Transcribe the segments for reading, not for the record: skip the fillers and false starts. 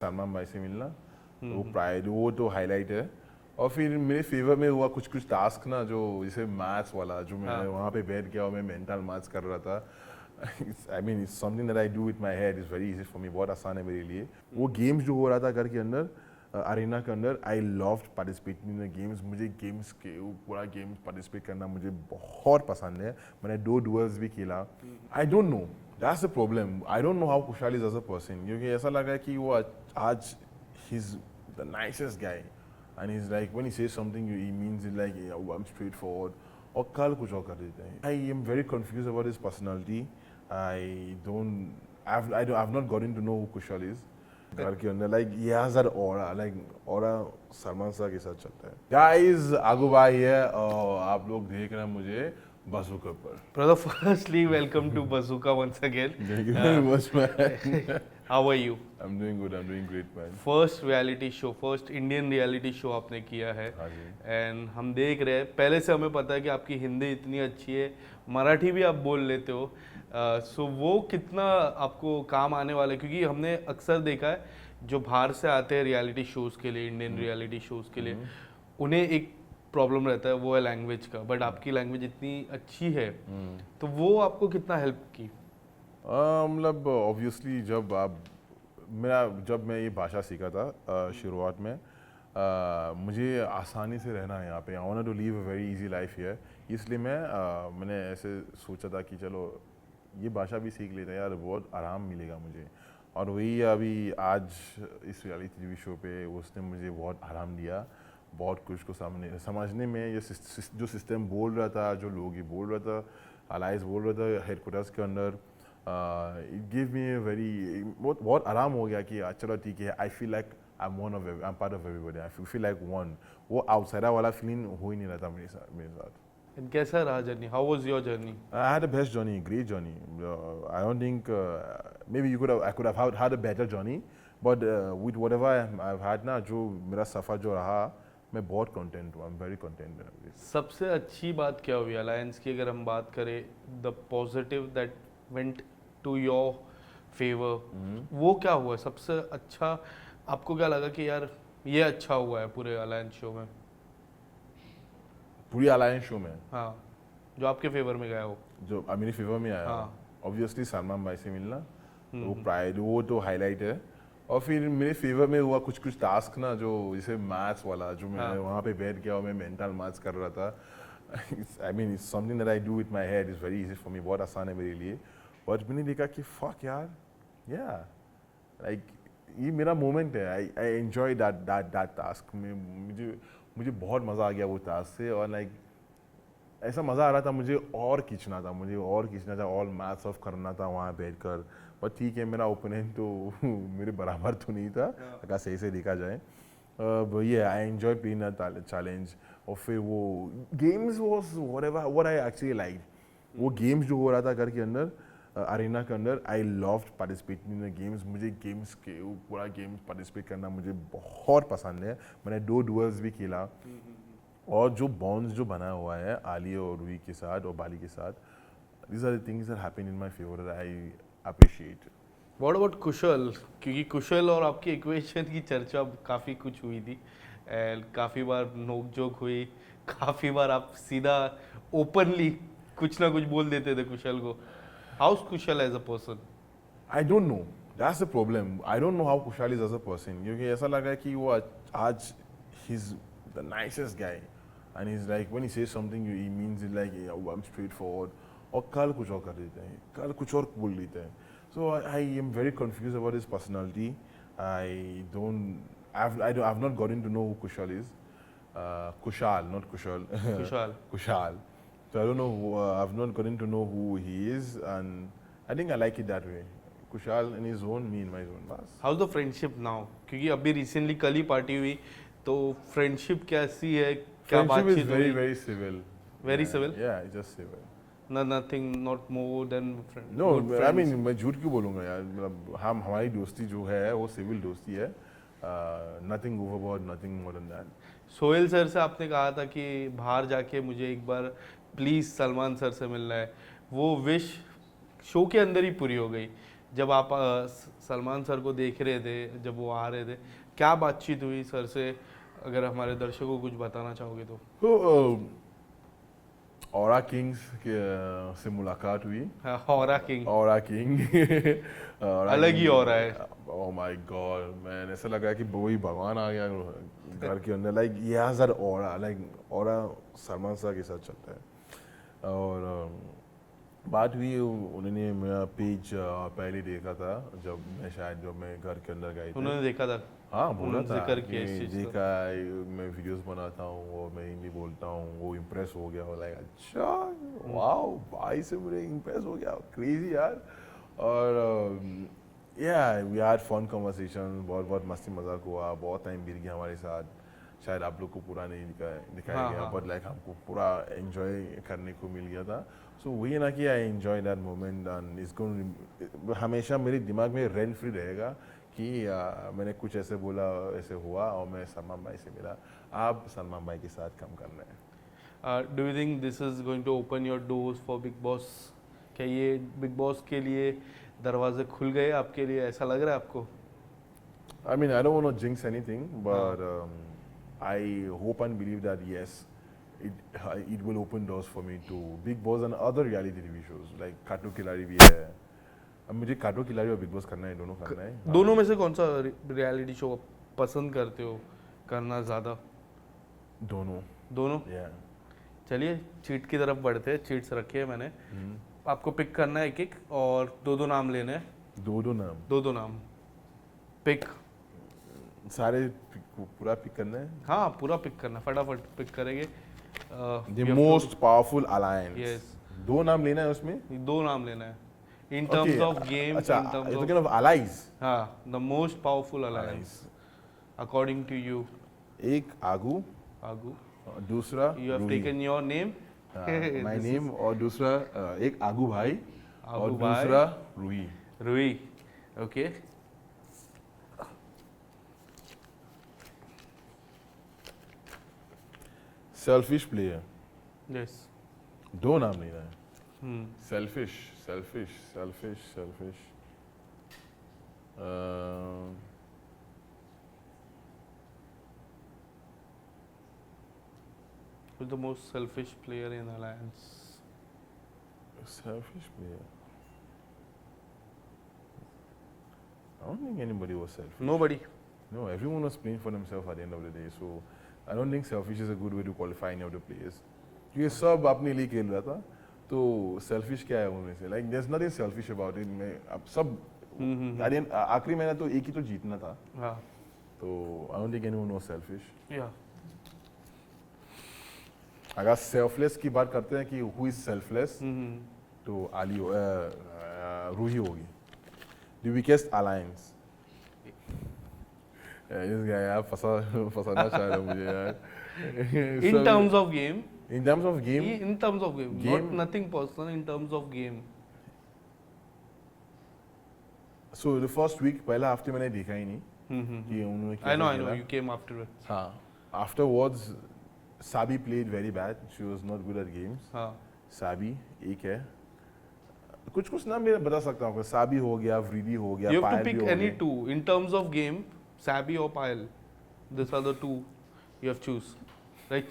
सलमान भाई से मिलना वो प्राइड वो तो हाईलाइट है। और फिर मेरे फेवर में हुआ कुछ कुछ टास्क ना, जो जैसे मैथ्स वाला, जो मैं वहाँ पे बैठ गया और मैं मेंटल मैथ्स कर रहा था। I mean it's something that I do with my head, is very easy for me, बहुत आसान है मेरे लिए। वो गेम्स जो हो रहा था घर के अंदर, अरेना के अंदर, I loved participating in the games. मुझे गेम्स के वो पूरा गेम्स पार्टिसिपेट करना मुझे बहुत पसंद है। मैंने 2 डुअल्स भी खेला। I don't know, that's the problem, I don't know how Kushal is as a person, क्योंकि ऐसा लगा कि वो आज he's the nicest guy, and he's like, when he says something he means it, like, yeah, I'm straightforward, और कल कुछ और कर देते हैं। I am very confused about his personality. I've not gotten to know who Kushal is घर के अंदर, like he has that aura, like aura Salman sir के साथ चलता है। Guys, आगू भाई है और आप लोग देख रहे हैं मुझे बसूका पर। Brother, firstly, welcome to Bazooka once again. Thank you very much, man. How are you? I'm doing good, I'm doing great, man. First reality show, first Indian reality show आपने किया है हाँ जी। एंड हम देख रहे हैं, पहले से हमें पता है कि आपकी हिंदी इतनी अच्छी है, मराठी भी आप बोल लेते हो, सो वो कितना आपको काम आने वाला है? क्योंकि हमने अक्सर देखा है जो बाहर से आते हैं रियलिटी शोज़ के लिए, इंडियन रियलिटी शोज़ के लिए, उन्हें एक प्रॉब्लम रहता है, वो है लैंग्वेज का। बट आपकी लैंग्वेज इतनी अच्छी है, तो वो आपको कितना हेल्प की? मतलब ऑब्वियसली जब मैं ये भाषा सीखा था शुरुआत में, मुझे आसानी से रहना है यहाँ पे। I want to leave a very easy life here, इसलिए मैंने ऐसे सोचा था कि चलो ये भाषा भी सीख लेते हैं यार, बहुत आराम मिलेगा मुझे। और वही अभी आज इस रियलिटी टीवी शो पे उसने मुझे बहुत आराम दिया, बहुत कुछ को समझने में। ये जो सिस्टम बोल रहा था, जो लोग ये बोल रहा था, अलाइज बोल रहा था हेडक्वार्टर्स के अंदर, इट गिव मी वेरी बहुत आराम हो गया कि चलो ठीक है, I feel like I am part of everybody, I feel like one. वो आउटसाइडर वाला फीलिंग हो ही नहीं रहा था मेरे साथ। And कैसा रहा journey? How was your journey? I had the best journey, great journey. I don't think maybe I could have had a better journey, but with whatever I've had ना, जो मेरा सफ़र जो रहा, मैं बहुत content हूँ. I'm very content. सबसे अच्छी बात क्या हुई अलायंस की? अगर हम बात करें the positive that went to your favour, वो क्या हुआ सबसे अच्छा? आपको क्या लगा कि यार ये अच्छा हुआ है पूरे अलायंस शो में? पूरी अलायंस शो में हाँ, जो आपके फेवर में गया हो, जो मेरे फेवर में आया, ऑब्वियसली सलमान भाई से मिलना वो प्राइड वो तो हाईलाइट है। और फिर मेरे फेवर में हुआ कुछ कुछ टास्क ना, जो जैसे मैथ्स वाला, जो मैं वहाँ पे बैठ गया और मैं मेंटल मैथ्स कर रहा था। I mean it's something that I do with my head, is very easy for me, बहुत आसान है मेरे लिए। बट मैंने देखा कि फक यार, या लाइक ये मेरा मोमेंट है। आई एंजॉय दैट टास्क में। मुझे बहुत मज़ा आ गया वो टास्क से, और लाइक ऐसा मज़ा आ रहा था मुझे और खींचना था, और मैथ्स ऑफ करना था वहाँ बैठकर। पर ठीक है, मेरा ओपोनेंट तो मेरे बराबर तो नहीं था अगर सही से देखा जाए। वही है, I enjoy playing that challenge. और फिर वो games was what I actually like. वो गेम्स जो हो रहा था घर के अंदर, अरेना के अंदर, I loved participating in the games. मुझे गेम्स के वो पूरा गेम्स पार्टिसिपेट करना मुझे बहुत पसंद है। मैंने 2 डुअल्स भी खेला, और जो बॉन्ड्स जो बना हुआ है आली और रूही के साथ और बाली के साथ, these are the things that happen in my favor that I appreciate. What about Kushal? क्योंकि कुशल और आपकी इक्वेशन की चर्चा काफ़ी कुछ हुई थी, एंड काफ़ी बार नोकझोंक हुई, काफ़ी बार आप सीधा ओपनली कुछ ना कुछ बोल देते थे कुशल को। How is Kushal as a person? I don't know. That's the problem. I don't know how Kushal is as a person, क्योंकि ऐसा लगा कि वो आज he's the nicest guy, and he's like, when he says something he means it, like, yeah, I'm straightforward, और कल कुछ और कर देते हैं, कल कुछ और बोल देते हैं। So I am very confused about his personality. I've not gotten to know who Kushal is. Kushal, not Kushal. Kusal. Kushal. So I don't know. I've not gotten to know who he is, and I think I like it that way. Kushal in his own, me in my own. बस। How the friendship now? क्योंकि अभी recently कल ही party हुई, तो friendship कैसी है? क्या Friendship is बातचीत very हुई? very civil. Very Yeah, civil? Yeah, it's just civil. Nothing, not more than friend. No, good I friends. mean मैं झूठ क्यों बोलूँगा यार, मतलब हमारी दोस्ती जो है वो सिविल दोस्ती है। Nothing overboard, nothing more than that. Sohail sir से आपने कहा था कि बाहर जाके मुझे एक बार प्लीज़ सलमान सर से मिलना है, वो विश शो के अंदर ही पूरी हो गई। जब आप सलमान सर को देख रहे थे, जब वो आ रहे थे, क्या बातचीत हुई सर से, अगर हमारे दर्शकों को कुछ बताना चाहोगे तो? ऑरा किंग्स से मुलाकात हुई। ऑरा किंग, ऑरा किंग अलग ही ऑरा है। ओह माय गॉड मैन, ऐसा लगा कि वही भगवान आ गया घर के अंदर। लाइक ये has that aura, like aura Salman sir के साथ चलता है। और बात हुई, उन्होंने मेरा पेज पहले देखा था जब मैं घर के अंदर गई थी। उन्होंने देखा था? हाँ बोला उन्होंने था जिक्र कि किया इस चीज़ का। देखा मैं वीडियोस बनाता हूँ और मैं हिंदी बोलता हूँ, वो इम्प्रेस हो गया। लाइक अच्छा वाओ, भाई से मुझे इम्प्रेस हो गया, क्रेजी यार। और या वी हैड फन कन्वर्सेशन, बहुत बहुत मस्ती मजाक हुआ, बहुत टाइम बीत गया हमारे साथ। शायद आप लोग को पूरा नहीं दिखाया हाँ, गया, हाँ। बट लाइक हमको पूरा एंजॉय करने को मिल गया था। सो वही ना कि I enjoy that moment and इसको हमेशा मेरे दिमाग में रेंट फ्री रहेगा कि मैंने कुछ ऐसे बोला, ऐसे हुआ और मैं सलमान भाई से मिला। आप सलमान भाई के साथ काम कर रहे हैं। Do you think this is going to open your doors for Bigg Boss? क्या ये बिग बॉस के लिए दरवाजे खुल गए आपके लिए, ऐसा लग रहा है आपको? I mean, I don't want to jinx anything, but I hope and believe that yes, it will open doors for me to Big Boss and other reality TV shows like काटो खिलाड़ी भी है। अब मुझे काटो खिलाड़ी और बिग बॉस करना है, दोनों करना है। दोनों में से कौन सा रियलिटी शो पसंद करते हो करना ज़्यादा? दोनों। दोनों? Yeah. चलिए चीट की तरफ बढ़ते हैं। चीट्स रखे हैं मैंने, आपको पिक करना है एक एक और दो नाम लेने हैं। दो नाम। दो नाम पिक। सारे पूरा पिक करना है। हाँ पूरा पिक करना, फटाफट पिक करेंगे। The most powerful alliance. Yes. दो नाम लेना है उसमें। दो नाम लेना है इन टर्म्स ऑफ गेम। अच्छा, in terms you're talking of allies. हाँ, the most powerful alliance according to you. एक आगू, आगू, और दूसरा you have taken your name, my name, और दूसरा एक आगू भाई और आगू भाई। दूसरा Roohi. Roohi. Okay, selfish player. Yes. दो नाम लेना है। Selfish selfish selfish selfish the most selfish player in alliance. selfish player. I don't think anybody was selfish. Nobody. No, everyone was playing for themselves at the end of the day. So I don't think selfish is a good way to qualify any of the players. क्योंकि सब अपने लिए खेल रहा था, तो selfish क्या है उनमें से? Like there's nothing selfish about it. मैं अब सब आखिरी महीना तो एक ही तो जीतना था, हाँ, तो I don't think anyone was selfish. या अगर selfless की बात करते हैं कि who is selfless, तो रूही होगी। The weakest alliance. इस guy यार फंसाना चाह रहा है मुझे यार। In terms of game, In terms of game, in terms of game, Game- not nothing personal, in terms of game. so the first week पहला हफ्ते मैंने देखा ही नहीं कि उन्होंने I know, खेला। you came after it. हाँ, afterwards Sabi played very bad. She was not good at games. हाँ, Sabi एक है, कुछ नाम मैं बता सकता हूँ। साबी हो गया, वृद्धि हो गया, you have to पायल भी pick हो any गया। two in terms of game, Sabi or Payal. These are the two you have choose, right?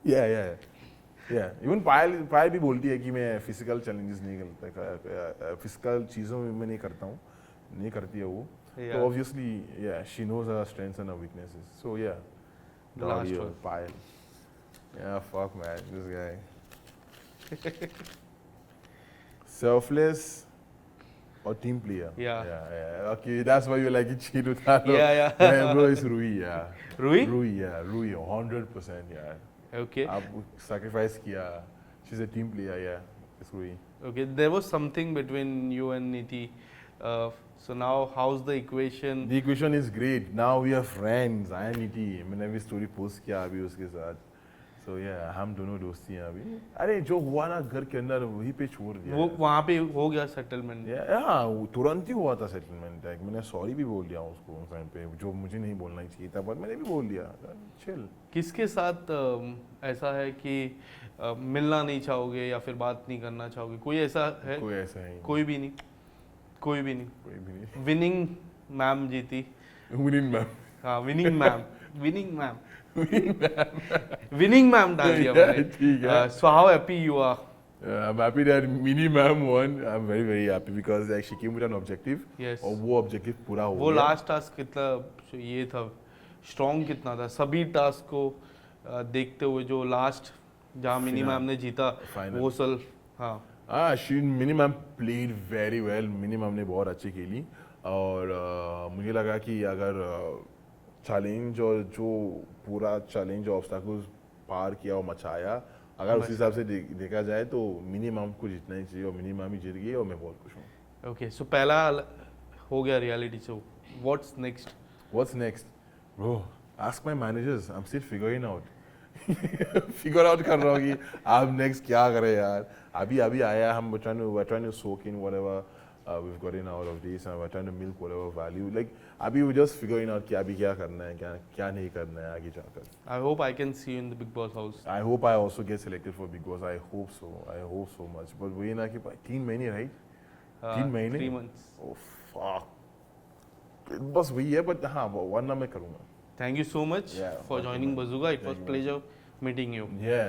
Yeah. Even पायल भी बोलती है कि मैं फिजिकल चैलेंजेस नहीं करता, फिजिकल चीज़ों में मैं नहीं करता हूँ, नहीं करती है वो। Yeah. तो obviously, yeah, she knows her strengths and her weaknesses. So yeah, The last Dahlia, one. Payal. Yeah, fuck man, this guy. Selfless or team player? Yeah. Okay, that's why you like it, Chidu Talo. Yeah. Bro, it's Rui, yeah. Rui? Rui, 100%, yeah. Okay. आप sacrifice किया. She's a team player, yeah. It's Rui. Okay. There was something between you and Niti. So now, how's the equation? The equation is great. Now we are friends. I and Niti. मैंने भी story post किया अभी उसके साथ. So yeah, हम दोनों दोस्ती हैं अभी। अरे जो हुआ ना घर के अंदर वहीं पे छोड़ दिया। वो वहाँ पे हो गया सेटलमेंट? हाँ, वो तुरंत ही हुआ था सेटलमेंट। लाइक मैंने सॉरी भी बोल दिया उसको उस टाइम पे, जो मुझे नहीं बोलना ही चाहिए था, बट मैंने भी बोल दिया। चिल। किसके साथ ऐसा है कि मिलना नहीं चाहोगे या फिर बात नहीं करना चाहोगे? कोई ऐसा है? कोई ऐसा है ही नहीं। कोई भी नहीं? कोई भी नहीं? कोई भी नहीं। विनिंग मैम जीती। Winning ma'am. हाँ, winning ma'am. Winning ma'am. Winning ma'am डाल दिया मैंने। ठीक है। So how happy you are? I'm happy that Mini Ma'am won. I'm very very happy because like she came with an objective. Yes. और वो objective पूरा हो वो गया। लास्ट टास्क कितना ये था, स्ट्रॉन्ग कितना था सभी टास्क को देखते हुए? जो लास्ट जहाँ मिनी मैम ने जीता Final. वो सल, हाँ Mini Ma'am played very well. Mini Ma'am ने बहुत अच्छी खेली और मुझे लगा कि अगर चैलेंज और जो पूरा चैलेंज ऑब्स्टैकल्स पार किया और मचाया, अगर उस हिसाब से देखा जाए तो मिनी मैम को जीतना ही चाहिए और मिनी मैम ही जीत गई और मैं बहुत खुश हूँ। ओके, सो पहला हो गया reality show, what's next? What's next? Bro, ask my managers. I'm still figuring out. Figure out कर रहा हूँ कि आप next क्या करें यार। अभी आया, हम we're trying to soak in whatever we've gotten out of this and we're trying to milk whatever value. Like अभी we're just figuring out कि अभी क्या करना है, क्या नहीं करना है आगे जाकर। I hope I can see you in the Big Boss house. I hope I also get selected for Big Boss. I hope so. I hope so much. But वही ना कि 3 महीने right? 3 महीने? 3 months. Oh fuck. बस वही है, but हाँ वरना मैं करूँगा। Thank you so much Yeah, for welcome, joining man. Bazooka. It Thank was you. pleasure meeting you. Yeah.